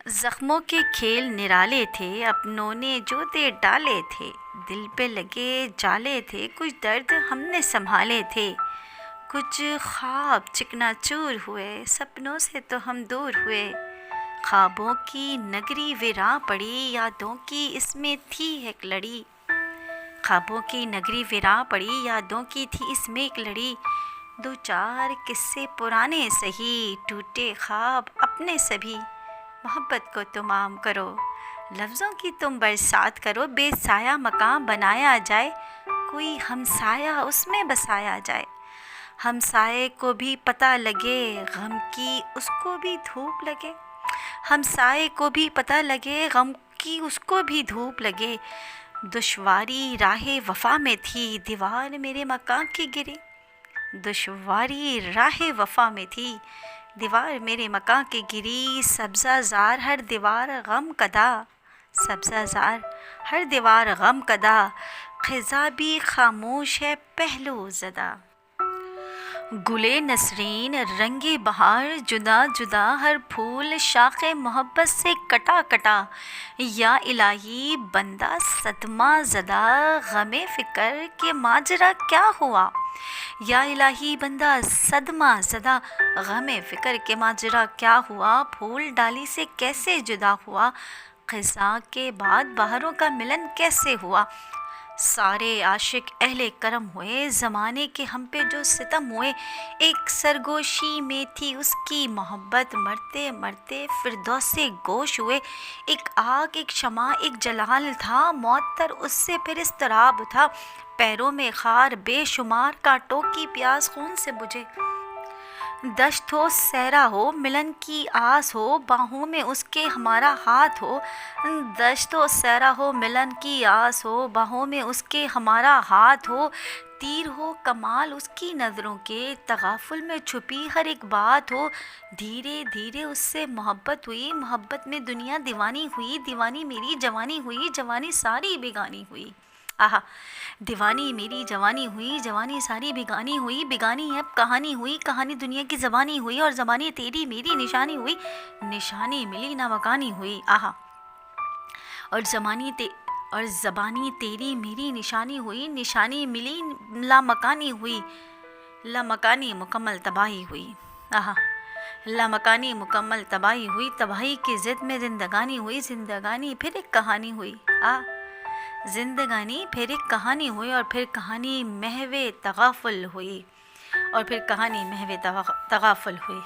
زخموں کے کھیل نرالے تھے، اپنوں نے جو دے ڈالے تھے، دل پہ لگے جالے تھے، کچھ درد ہم نے سنبھالے تھے، کچھ خواب چکنا چور ہوئے، سپنوں سے تو ہم دور ہوئے، خوابوں کی نگری ویراں پڑی، یادوں کی اس میں تھی ایک لڑی، خوابوں کی نگری ویراں پڑی، یادوں کی تھی اس میں ایک لڑی، دو چار قصے پرانے سہی، ٹوٹے خواب اپنے سبھی، محبت کو تم عام کرو، لفظوں کی تم برسات کرو، بے سایہ مکان بنایا جائے، کوئی ہمسایہ اس میں بسایا جائے، ہمسائے کو بھی پتہ لگے، غم کی اس کو بھی دھوپ لگے، ہمسائے کو بھی پتہ لگے، غم کی اس کو بھی دھوپ لگے، دشواری راہ وفا میں تھی، دیوار میرے مکان کی گری، دشواری راہ وفا میں تھی، دیوار میرے مکان کی گری، سبزہ زار ہر دیوار غم کدا، سبزہ زار ہر دیوار غم کدا، خزاں بھی خاموش ہے پہلو زدہ، گلے نسرین رنگ بہار جدا جدا، ہر پھول شاخ محبت سے کٹا کٹا، یا الہی بندہ صدمہ زدہ، غم فکر کہ ماجرا کیا ہوا، یا الہی بندہ صدمہ زدہ، غم فکر کہ ماجرا کیا ہوا، پھول ڈالی سے کیسے جدا ہوا، خزاں کے بعد بہاروں کا ملن کیسے ہوا، سارے عاشق اہل کرم ہوئے، زمانے کے ہم پہ جو ستم ہوئے، ایک سرگوشی میں تھی اس کی محبت، مرتے مرتے فردوس گوش ہوئے، ایک آگ ایک شمع ایک جلال تھا، معطر اس سے پھر اضطراب تھا، پیروں میں خار بے شمار، کانٹوں کی پیاس خون سے بجھے، دشت ہو صحرا ہو ملن کی آس ہو، باہوں میں اس کے ہمارا ہاتھ ہو، دشت ہو صحرا ہو ملن کی آس ہو، باہوں میں اس کے ہمارا ہاتھ ہو، تیر ہو کمال اس کی نظروں کے، تغافل میں چھپی ہر ایک بات ہو، دھیرے دھیرے اس سے محبت ہوئی، محبت میں دنیا دیوانی ہوئی، دیوانی میری جوانی ہوئی، جوانی ساری بیگانی ہوئی، آہا، دیوانی میری جوانی ہوئی، جوانی ساری بیگانی ہوئی، بیگانی اب کہانی ہوئی، کہانی دنیا کی زبانی ہوئی، اور زبانی تیری میری نشانی ہوئی، نشانی ملی نہ مکانی ہوئی، آہا، اور زبانی تیری میری نشانی ہوئی، نشانی ملی لامکانی ہوئی، لامکانی مکمل تباہی ہوئی، آہا، لامکانی مکمل تباہی ہوئی، تباہی کی زد میں زندگانی ہوئی، زندگانی پھر ایک کہانی ہوئی، زندگانی پھر ایک کہانی ہوئی، اور پھر کہانی محو تغافل ہوئی، اور پھر کہانی محو تغافل ہوئی۔